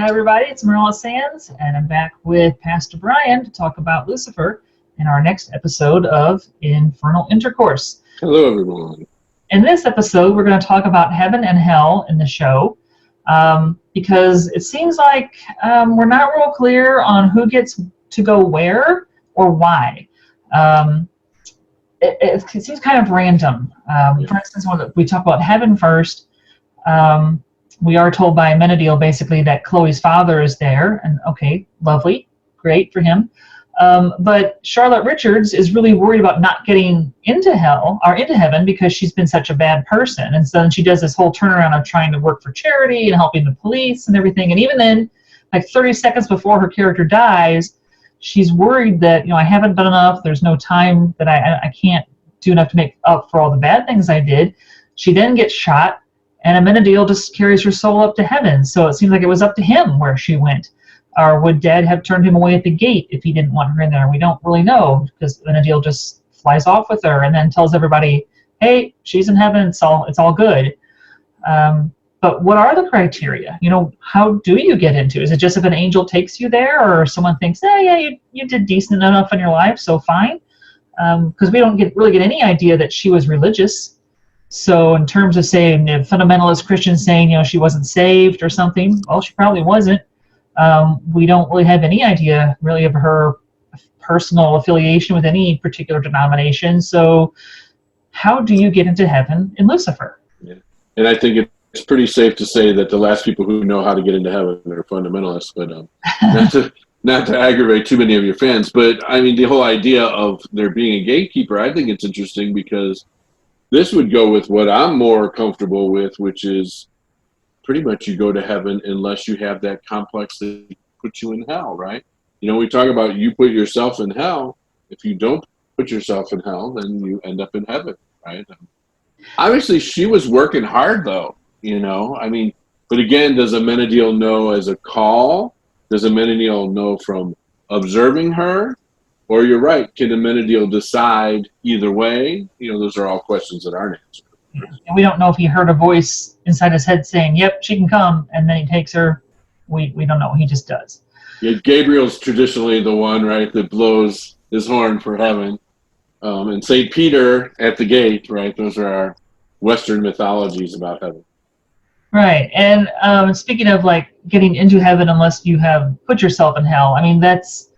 Hi everybody, it's Marella Sands, and I'm back with Pastor Brian to talk about Lucifer in our next episode of Infernal Intercourse. Hello everyone. In this episode, we're going to talk about heaven and hell in the show, because it seems like we're not real clear on who gets to go where or why. It seems kind of random. For instance, when we talk about heaven first, we are told by Menadiel basically that Chloe's father is there, and okay, lovely, great for him. But Charlotte Richards is really worried about not getting into hell or into heaven because she's been such a bad person. And so then she does this whole turnaround of trying to work for charity and helping the police and everything. And even then, like 30 seconds before her character dies, she's worried that, I haven't done enough. There's no time that I can't do enough to make up for all the bad things I did. She then gets shot, and Amenadiel just carries her soul up to heaven. So it seems like it was up to him where she went. Or would Dad have turned him away at the gate if he didn't want her in there? We don't really know, because Amenadiel just flies off with her and then tells everybody, hey, she's in heaven, it's all good. But what are the criteria? How do you get into? Is it just if an angel takes you there, or someone thinks, you did decent enough in your life, so fine? Because we don't really get any idea that she was religious. So in terms of saying fundamentalist Christians saying, she wasn't saved or something, well, she probably wasn't. We don't really have any idea really of her personal affiliation with any particular denomination. So how do you get into heaven in Lucifer? Yeah. And I think it's pretty safe to say that the last people who know how to get into heaven are fundamentalists, but not to aggravate too many of your fans. But I mean, the whole idea of there being a gatekeeper, I think it's interesting because this would go with what I'm more comfortable with, which is pretty much you go to heaven unless you have that complex that puts you in hell, right? We talk about you put yourself in hell. If you don't put yourself in hell, then you end up in heaven, right? Obviously, she was working hard, though, but again, does Amenadiel know as a call? Does Amenadiel know from observing her? Or you're right, can Amenadiel decide either way? Those are all questions that aren't answered. Yeah. And we don't know if he heard a voice inside his head saying, yep, she can come, and then he takes her. We don't know. He just does. Yeah, Gabriel's traditionally the one, right, that blows his horn for heaven. And St. Peter at the gate, right? Those are our Western mythologies about heaven. Right. And speaking of like getting into heaven unless you have put yourself in hell, I mean, that's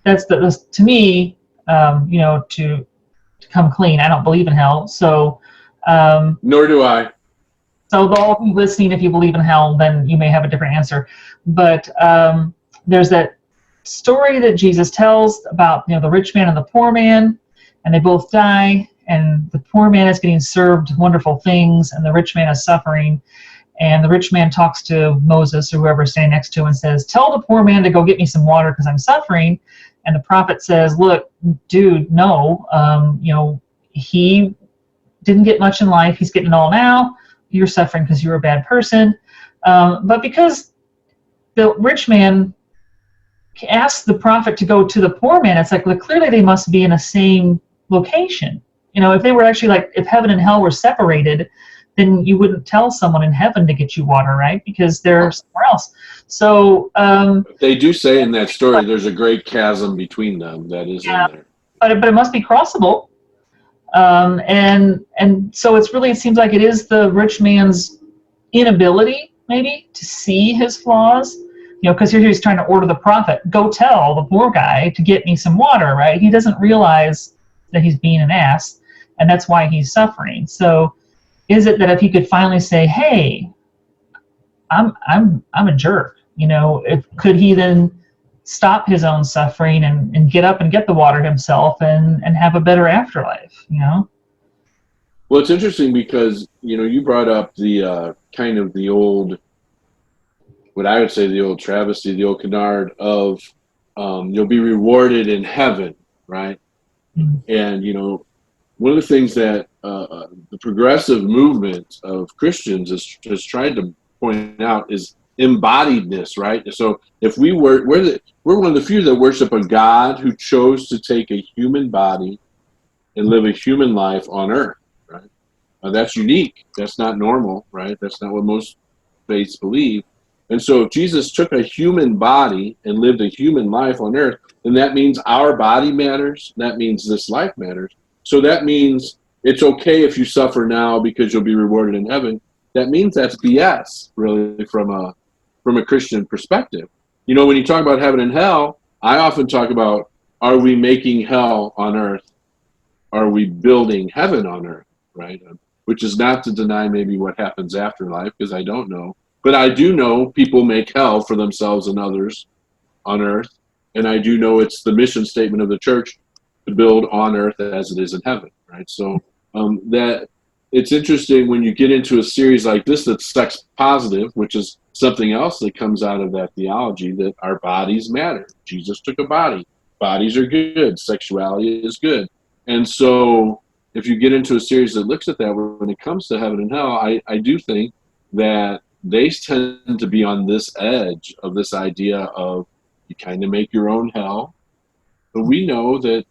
to me, to come clean. I don't believe in hell. So nor do I. So all of you listening, if you believe in hell, then you may have a different answer. But there's that story that Jesus tells about the rich man and the poor man, and they both die, and the poor man is getting served wonderful things, and the rich man is suffering. And the rich man talks to Moses or whoever's standing next to him and says, tell the poor man to go get me some water because I'm suffering. And the prophet says, look, dude, no, he didn't get much in life. He's getting it all now. You're suffering because you're a bad person. But because the rich man asked the prophet to go to the poor man, it's like, well, clearly they must be in the same location. If they were actually like, if heaven and hell were separated, then you wouldn't tell someone in heaven to get you water, right? Because they're somewhere else. So they do say in that story there's a great chasm between them that is in there. But it must be crossable. And so it seems like it is the rich man's inability, maybe, to see his flaws. Because here he's trying to order the prophet, go tell the poor guy to get me some water, right? He doesn't realize that he's being an ass, and that's why he's suffering. So is it that if he could finally say, hey, I'm a jerk, could he then stop his own suffering and get up and get the water himself and have a better afterlife, Well, it's interesting because, you brought up the kind of the old, what I would say the old travesty, the old canard of you'll be rewarded in heaven, right? Mm-hmm. And, one of the things that the progressive movement of Christians has tried to point out is embodiedness, right? So if we're one of the few that worship a God who chose to take a human body and live a human life on earth, right? That's unique. That's not normal, right? That's not what most faiths believe. And so if Jesus took a human body and lived a human life on earth, then that means our body matters. That means this life matters. So that means it's okay if you suffer now because you'll be rewarded in heaven. That means that's BS, really, from a Christian perspective. You know, when you talk about heaven and hell, I often talk about, are we making hell on earth? Are we building heaven on earth, right? Which is not to deny maybe what happens after life, because I don't know. But I do know people make hell for themselves and others on earth. And I do know it's the mission statement of the church to build on earth as it is in heaven, right? So that it's interesting when you get into a series like this that's sex positive, which is something else that comes out of that theology, that our bodies matter. Jesus took a body. Bodies are good. Sexuality is good. And so if you get into a series that looks at that, when it comes to heaven and hell, I do think that they tend to be on this edge of this idea of you kind of make your own hell. But we know that,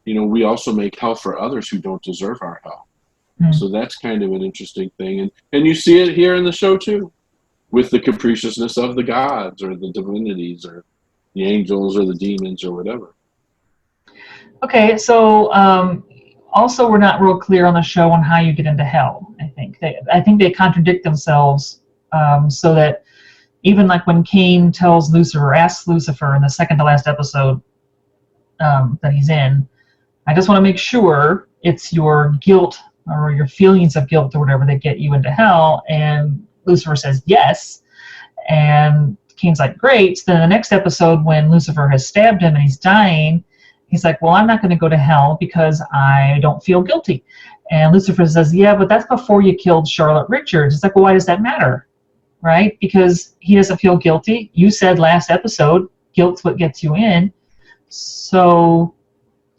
you know, we also make hell for others who don't deserve our hell. So that's kind of an interesting thing. And you see it here in the show too, with the capriciousness of the gods or the divinities or the angels or the demons or whatever. Okay, so also we're not real clear on the show on how you get into hell. I think they contradict themselves, so that even like when Cain tells Lucifer, asks Lucifer in the second to last episode that he's in, I just want to make sure it's your guilt or your feelings of guilt or whatever that get you into hell. And Lucifer says yes. And Cain's like, great. So then the next episode, when Lucifer has stabbed him and he's dying, he's like, well, I'm not going to go to hell because I don't feel guilty. And Lucifer says, yeah, but that's before you killed Charlotte Richards. It's like, well, why does that matter? Right? Because he doesn't feel guilty. You said last episode, guilt's what gets you in. So,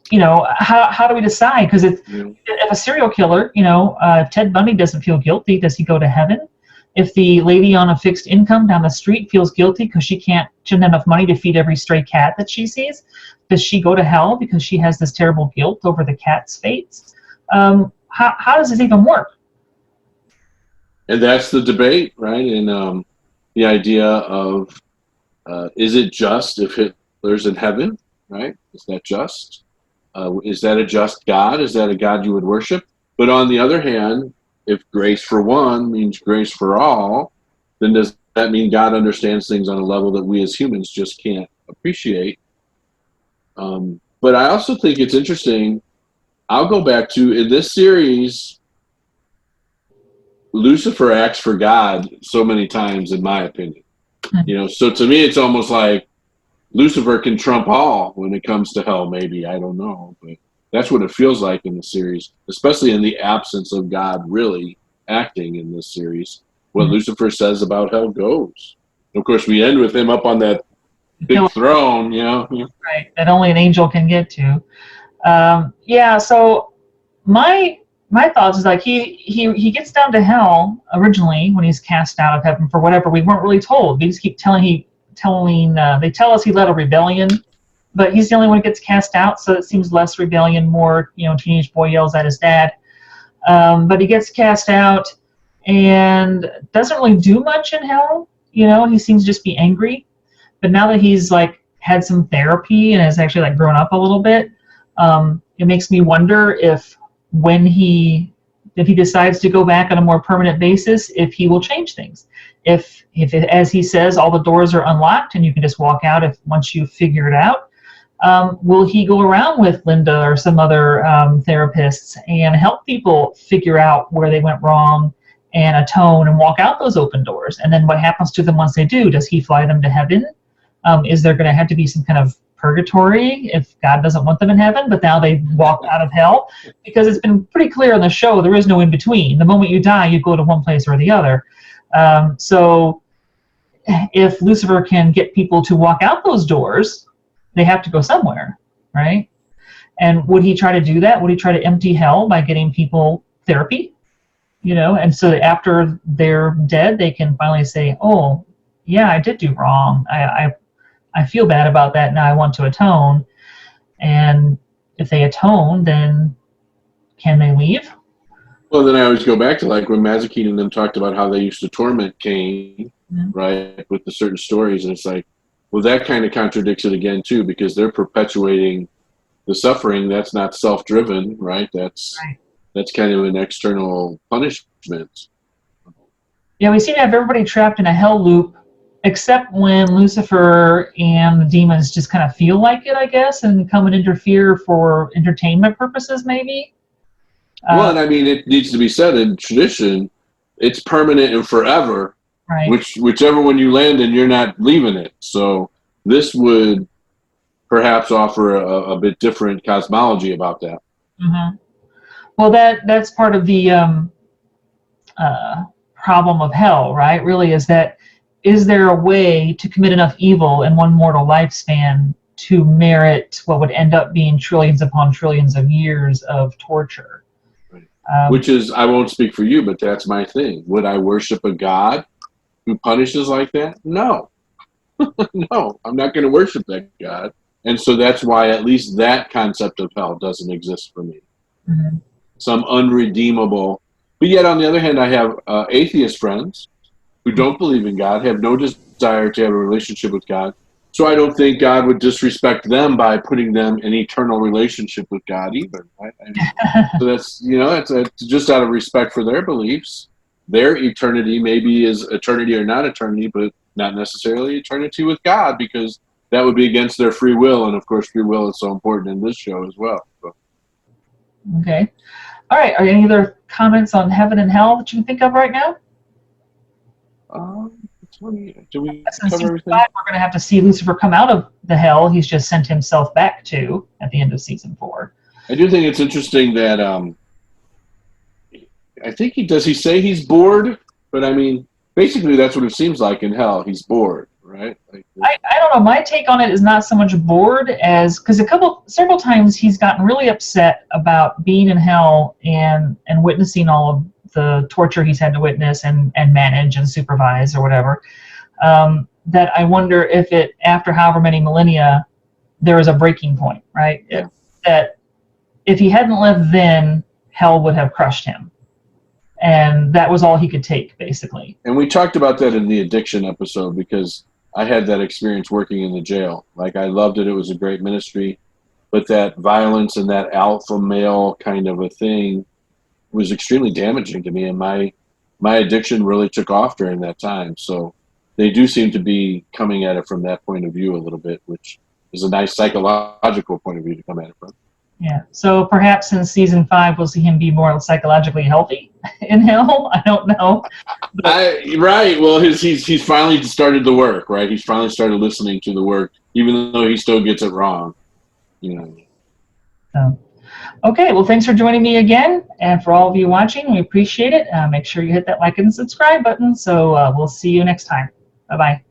you know, how do we decide? Because if a serial killer, you know, if Ted Bundy doesn't feel guilty, does he go to heaven? If the lady on a fixed income down the street feels guilty because she doesn't have enough money to feed every stray cat that she sees, does she go to hell because she has this terrible guilt over the cat's fates? How does this even work? And that's the debate, right? And the idea of is it just if Hitler's in heaven, right? Is that just? Is that a just God? Is that a God you would worship? But on the other hand, if grace for one means grace for all, then does that mean God understands things on a level that we as humans just can't appreciate? But I also think it's interesting. I'll go back to, in this series, Lucifer acts for God so many times, in my opinion. You know, so to me, it's almost like Lucifer can trump all when it comes to hell, maybe. I don't know. But that's what it feels like in the series, especially in the absence of God really acting in this series. What Lucifer says about hell goes. Of course, we end with him up on that big throne, you know. Right, that only an angel can get to. Yeah, so my thoughts is like he gets down to hell originally when he's cast out of heaven for whatever we weren't really told. They just keep telling they tell us he led a rebellion, but he's the only one who gets cast out, so it seems less rebellion, more, you know, teenage boy yells at his dad. But he gets cast out and doesn't really do much in hell. You know, he seems to just be angry. But now that he's like had some therapy and has actually like grown up a little bit, it makes me wonder if he decides to go back on a more permanent basis, if he will change things. If as he says, all the doors are unlocked and you can just walk out once you figure it out, will he go around with Linda or some other therapists and help people figure out where they went wrong and atone and walk out those open doors? And then what happens to them once they do? Does he fly them to heaven? Is there going to have to be some kind of purgatory if God doesn't want them in heaven, but now they walk out of hell? Because it's been pretty clear on the show there is no in between. The moment you die, you go to one place or the other. So if Lucifer can get people to walk out those doors, they have to go somewhere, right? And would he try to do that? Would he try to empty hell by getting people therapy? You know, and so that after they're dead, they can finally say, oh, yeah, I did do wrong. I feel bad about that. Now I want to atone. And if they atone, then can they leave? Well, then I always go back to like when Mazikeen and them talked about how they used to torment Cain right, with the certain stories. And it's like, well, that kind of contradicts it again, too, because they're perpetuating the suffering. That's not self-driven, right? That's kind of an external punishment. Yeah, we seem to have everybody trapped in a hell loop, except when Lucifer and the demons just kind of feel like it, I guess, and come and interfere for entertainment purposes, maybe. Well, and I mean, it needs to be said in tradition, it's permanent and forever. Right. Whichever one you land in, you're not leaving it. So this would perhaps offer a bit different cosmology about that. Mm-hmm. Well, that's part of the problem of hell, right? Really, is there a way to commit enough evil in one mortal lifespan to merit what would end up being trillions upon trillions of years of torture? Right. Which is, I won't speak for you, but that's my thing. Would I worship a God who punishes like that? No. No, I'm not going to worship that God. And so that's why at least that concept of hell doesn't exist for me. Mm-hmm. Some unredeemable. But yet, on the other hand, I have atheist friends who don't believe in God, have no desire to have a relationship with God. So I don't think God would disrespect them by putting them in eternal relationship with God either. Right? I mean, so that's just out of respect for their beliefs. Their eternity maybe is eternity or not eternity, but not necessarily eternity with God, because that would be against their free will. And of course, free will is so important in this show as well. So. Okay. All right. Are there any other comments on heaven and hell that you can think of right now? Do we cover everything? 5, we're going to have to see Lucifer come out of the hell he's just sent himself back to at the end of season 4. I do think it's interesting that I think he say he's bored, but I mean, basically that's what it seems like in hell. He's bored, right? Like, I don't know. My take on it is not so much bored as, because several times he's gotten really upset about being in hell and witnessing all of the torture he's had to witness and manage and supervise or whatever. That I wonder if after however many millennia, there is a breaking point, right? Yeah. That if he hadn't left then, hell would have crushed him. And that was all he could take, basically. And we talked about that in the addiction episode, because I had that experience working in the jail. Like, I loved it. It was a great ministry. But that violence and that alpha male kind of a thing was extremely damaging to me. And my addiction really took off during that time. So they do seem to be coming at it from that point of view a little bit, which is a nice psychological point of view to come at it from. Yeah. So perhaps in season 5 we'll see him be more psychologically healthy in hell. I don't know. Right. Well, he's finally started the work. Right. He's finally started listening to the work, even though he still gets it wrong. You know. So, okay. Well, thanks for joining me again, and for all of you watching, we appreciate it. Make sure you hit that like and subscribe button. So we'll see you next time. Bye bye.